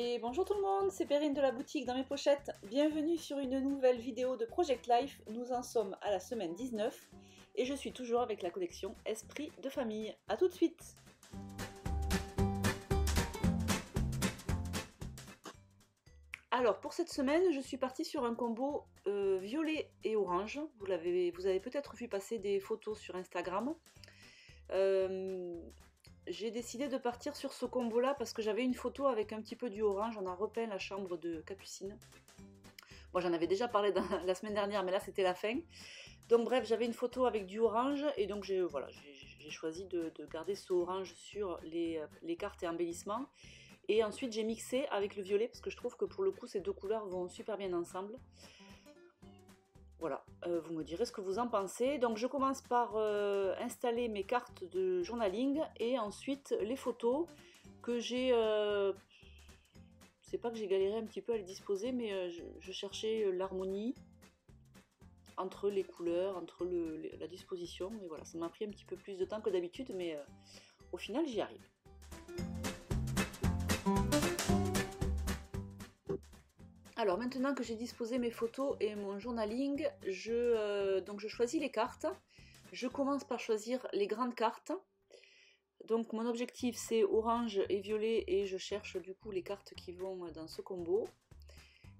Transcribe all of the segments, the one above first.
Et bonjour tout le monde, c'est Perrine de la boutique dans mes pochettes. Bienvenue sur une nouvelle vidéo de Project Life. Nous en sommes à la semaine 19 et je suis toujours avec la collection Esprit de famille. A tout de suite. Alors pour cette semaine, je suis partie sur un combo violet et orange. Vous avez peut-être vu passer des photos sur Instagram. J'ai décidé de partir sur ce combo là parce que j'avais une photo avec un petit peu du orange. On a repeint la chambre de Capucine. Moi j'en avais déjà parlé la semaine dernière, mais là c'était la fin. Donc bref, j'avais une photo avec du orange et donc j'ai choisi de garder ce orange sur les cartes et embellissements. Et ensuite j'ai mixé avec le violet parce que je trouve que pour le coup ces deux couleurs vont super bien ensemble. Voilà, vous me direz ce que vous en pensez. Donc je commence par installer mes cartes de journaling et ensuite les photos que j'ai... c'est pas que j'ai galéré un petit peu à les disposer, mais je cherchais l'harmonie entre les couleurs, entre la disposition. Et voilà, ça m'a pris un petit peu plus de temps que d'habitude, mais au final j'y arrive. Alors maintenant que j'ai disposé mes photos et mon journaling, donc je choisis les cartes. Je commence par choisir les grandes cartes. Donc mon objectif c'est orange et violet et je cherche du coup les cartes qui vont dans ce combo.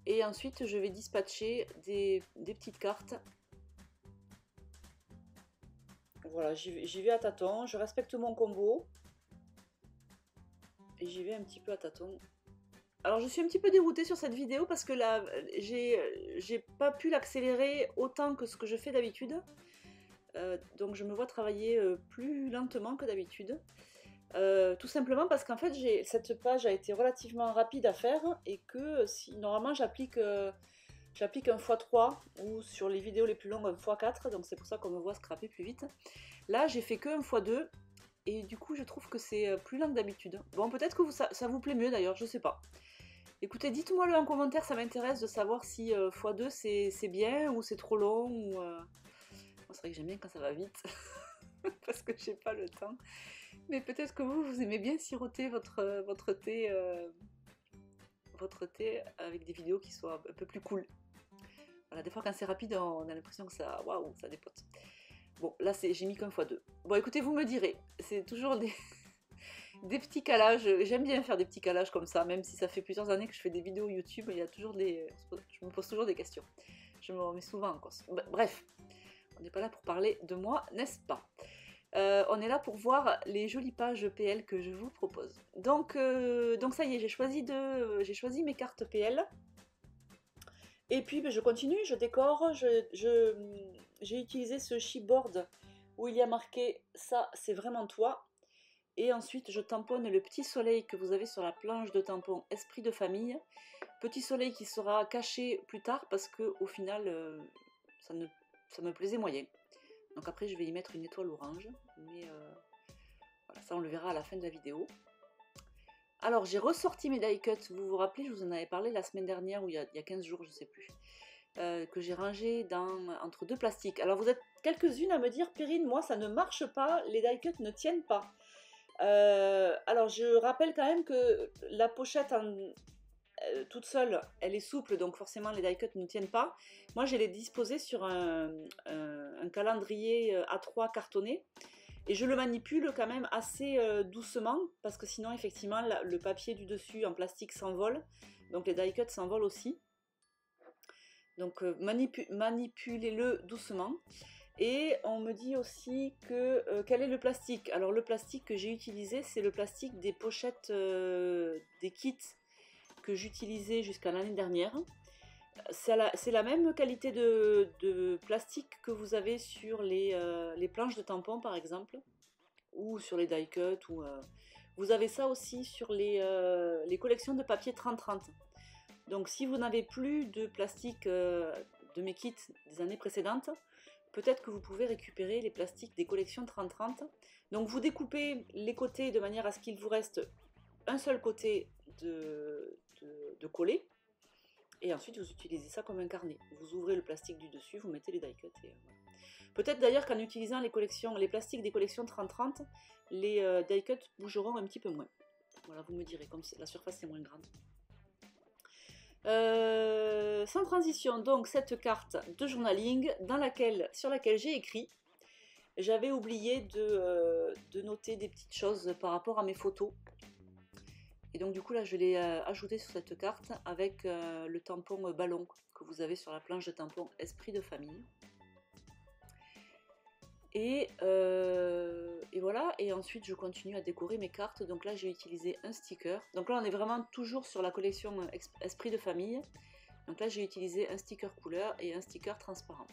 Et ensuite je vais dispatcher des petites cartes. Voilà, j'y vais à tâtons, je respecte mon combo. Et j'y vais un petit peu à tâtons. Alors je suis un petit peu déroutée sur cette vidéo parce que là j'ai pas pu l'accélérer autant que ce que je fais d'habitude. Donc je me vois travailler plus lentement que d'habitude. Tout simplement parce qu'en fait cette page a été relativement rapide à faire et que si normalement j'applique un x3 ou sur les vidéos les plus longues un x4, donc c'est pour ça qu'on me voit scraper plus vite. Là j'ai fait que un x2 et du coup je trouve que c'est plus lent que d'habitude. Bon, peut-être que ça vous plaît mieux d'ailleurs, je sais pas. Écoutez, dites-moi le en commentaire, ça m'intéresse de savoir si x2 c'est bien ou c'est trop long. Ou, c'est vrai que j'aime bien quand ça va vite, parce que j'ai pas le temps. Mais peut-être que vous aimez bien siroter votre thé avec des vidéos qui soient un peu plus cool. Voilà, des fois quand c'est rapide, on a l'impression que ça, waouh, ça dépote. Bon, là j'ai mis qu'un x2. Bon, écoutez, vous me direz, c'est toujours des petits calages. J'aime bien faire des petits calages comme ça, même si ça fait plusieurs années que je fais des vidéos YouTube, je me pose toujours des questions. Je me remets souvent en cause. Bref, on n'est pas là pour parler de moi, n'est-ce pas? On est là pour voir les jolies pages PL que je vous propose. Donc ça y est, j'ai choisi mes cartes PL. Et puis je continue, je décore, j'ai utilisé ce chipboard où il y a marqué « ça c'est vraiment toi ». Et ensuite je tamponne le petit soleil que vous avez sur la planche de tampon Esprit de famille. Petit soleil qui sera caché plus tard parce que au final ça me plaisait moyen. Donc après je vais y mettre une étoile orange, mais voilà, ça on le verra à la fin de la vidéo. Alors j'ai ressorti mes die cuts, vous vous rappelez, je vous en avais parlé la semaine dernière ou il y a 15 jours, je sais plus, que j'ai rangé entre deux plastiques. Alors vous êtes quelques-unes à me dire, Perrine, moi ça ne marche pas, les die cuts ne tiennent pas. Alors je rappelle quand même que la pochette toute seule, elle est souple, donc forcément les die cuts ne tiennent pas. Moi je l'ai disposé sur un calendrier A3 cartonné. Et je le manipule quand même assez doucement, parce que sinon effectivement le papier du dessus en plastique s'envole, donc les die cuts s'envolent aussi. Donc manipulez-le doucement. Et on me dit aussi que quel est le plastique? Alors le plastique que j'ai utilisé, c'est le plastique des pochettes des kits que j'utilisais jusqu'à l'année dernière. C'est la même qualité de plastique que vous avez sur les planches de tampons par exemple, ou sur les die cuts, ou vous avez ça aussi sur les collections de papier 30-30. Donc si vous n'avez plus de plastique de mes kits des années précédentes, peut-être que vous pouvez récupérer les plastiques des collections 30-30. Donc vous découpez les côtés de manière à ce qu'il vous reste un seul côté de coller. Et ensuite, vous utilisez ça comme un carnet. Vous ouvrez le plastique du dessus, vous mettez les die cuts. Et voilà. Peut-être d'ailleurs qu'en utilisant les plastiques des collections 30-30, les die cuts bougeront un petit peu moins. Voilà, vous me direz, comme la surface est moins grande. Sans transition, donc cette carte de journaling sur laquelle j'ai écrit. J'avais oublié de noter des petites choses par rapport à mes photos. Et donc du coup là je l'ai ajouté sur cette carte avec le tampon ballon que vous avez sur la planche de tampon Esprit de famille. Et voilà, et ensuite je continue à décorer mes cartes. Donc là j'ai utilisé un sticker. Donc là on est vraiment toujours sur la collection Esprit de famille. Donc là j'ai utilisé un sticker couleur et un sticker transparent.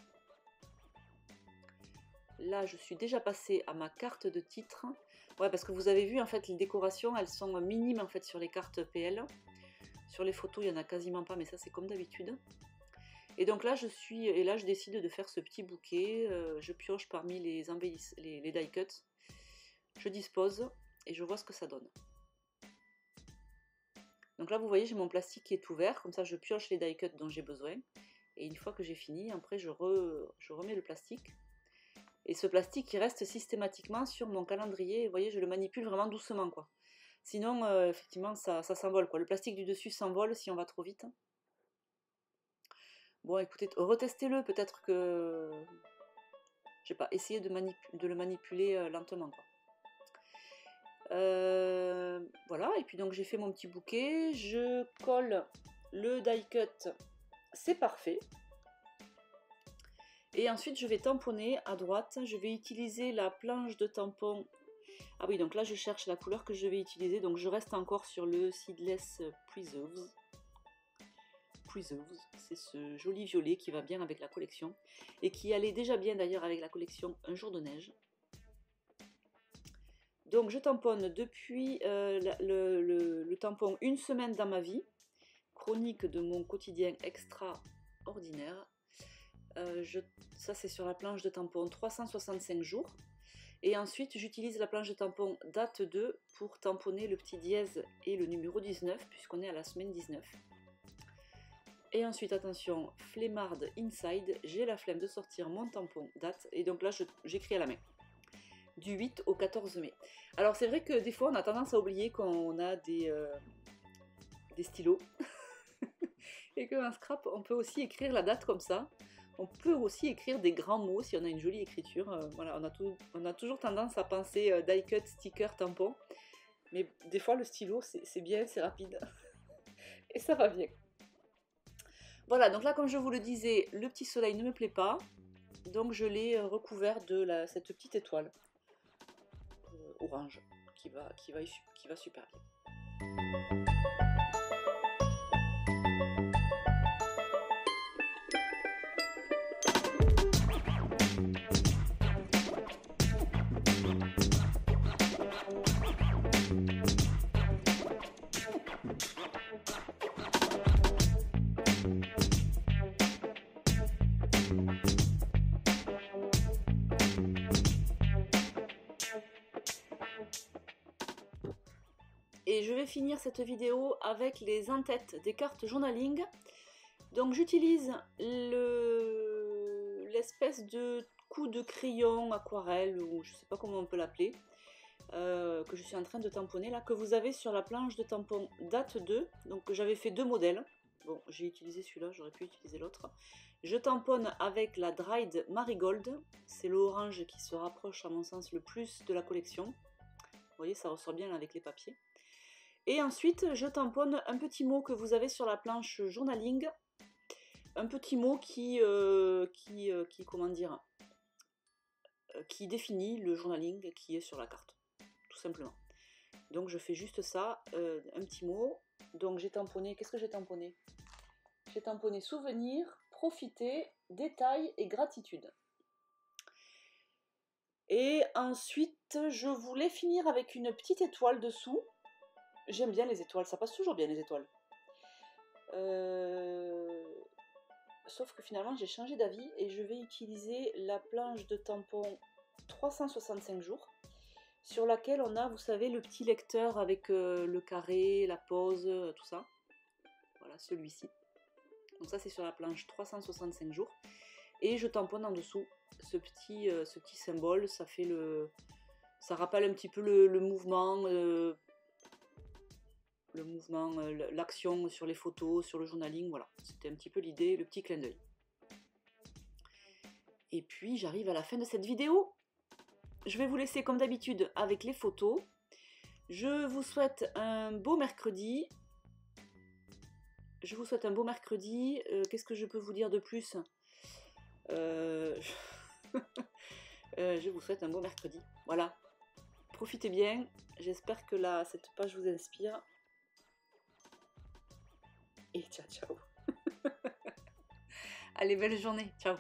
Là je suis déjà passée à ma carte de titre. Ouais, parce que vous avez vu en fait les décorations elles sont minimes en fait sur les cartes PL. Sur les photos il n'y en a quasiment pas, mais ça c'est comme d'habitude. Et donc là je décide de faire ce petit bouquet, je pioche parmi les die cuts, je dispose et je vois ce que ça donne. Donc là vous voyez j'ai mon plastique qui est ouvert, comme ça je pioche les die cuts dont j'ai besoin. Et une fois que j'ai fini, après je remets le plastique. Et ce plastique il reste systématiquement sur mon calendrier, et vous voyez je le manipule vraiment doucement quoi. Sinon effectivement ça s'envole quoi, le plastique du dessus s'envole si on va trop vite. Bon, écoutez, retestez-le, peut-être que... Je sais pas, essayez de le manipuler lentement, quoi. Voilà, et puis donc j'ai fait mon petit bouquet, je colle le die cut, c'est parfait. Et ensuite je vais tamponner à droite, je vais utiliser la planche de tampon. Ah oui, donc là je cherche la couleur que je vais utiliser, donc je reste encore sur le Seedless Preserves. C'est ce joli violet qui va bien avec la collection et qui allait déjà bien d'ailleurs avec la collection Un jour de neige. Donc je tamponne depuis le tampon Une semaine dans ma vie, chronique de mon quotidien extraordinaire. Ça c'est sur la planche de tampon 365 jours. Et ensuite j'utilise la planche de tampon date 2 pour tamponner le petit dièse et le numéro 19 puisqu'on est à la semaine 19. Et ensuite, attention, flemmarde inside, j'ai la flemme de sortir mon tampon date, et donc là j'écris à la main, du 8 au 14 mai. Alors c'est vrai que des fois on a tendance à oublier qu'on a des stylos, et qu'en scrap on peut aussi écrire la date comme ça, on peut aussi écrire des grands mots si on a une jolie écriture, voilà, on a toujours tendance à penser die cut, sticker, tampon, mais des fois le stylo c'est bien, c'est rapide, et ça va bien. Voilà, donc là, comme je vous le disais, le petit soleil ne me plaît pas. Donc je l'ai recouvert de cette petite étoile orange qui va super bien. Et je vais finir cette vidéo avec les en-têtes des cartes journaling. Donc j'utilise l'espèce de coup de crayon aquarelle, ou je sais pas comment on peut l'appeler, que je suis en train de tamponner là, que vous avez sur la planche de tampon date 2. Donc j'avais fait deux modèles. Bon, j'ai utilisé celui-là, j'aurais pu utiliser l'autre. Je tamponne avec la Dried Marigold. C'est l'orange qui se rapproche à mon sens le plus de la collection. Vous voyez, ça ressort bien avec les papiers. Et ensuite, je tamponne un petit mot que vous avez sur la planche journaling. Un petit mot qui définit le journaling qui est sur la carte, tout simplement. Donc je fais juste ça, un petit mot. Donc j'ai tamponné, qu'est-ce que j'ai tamponné? J'ai tamponné souvenir, profiter, détail et gratitude. Et ensuite, je voulais finir avec une petite étoile dessous. J'aime bien les étoiles, ça passe toujours bien les étoiles. Sauf que finalement j'ai changé d'avis et je vais utiliser la planche de tampon 365 jours sur laquelle on a, vous savez, le petit lecteur avec le carré, la pause, tout ça. Voilà, celui-ci. Donc ça c'est sur la planche 365 jours. Et je tamponne en dessous ce petit symbole, ça rappelle un petit peu le mouvement le mouvement, l'action sur les photos, sur le journaling, voilà. C'était un petit peu l'idée, le petit clin d'œil. Et puis j'arrive à la fin de cette vidéo. Je vais vous laisser comme d'habitude avec les photos. Je vous souhaite un beau mercredi. Je vous souhaite un beau mercredi. Qu'est-ce que je peux vous dire de plus? Je vous souhaite un beau mercredi. Voilà. Profitez bien. J'espère que cette page vous inspire. Et ciao, ciao. Allez, belle journée. Ciao.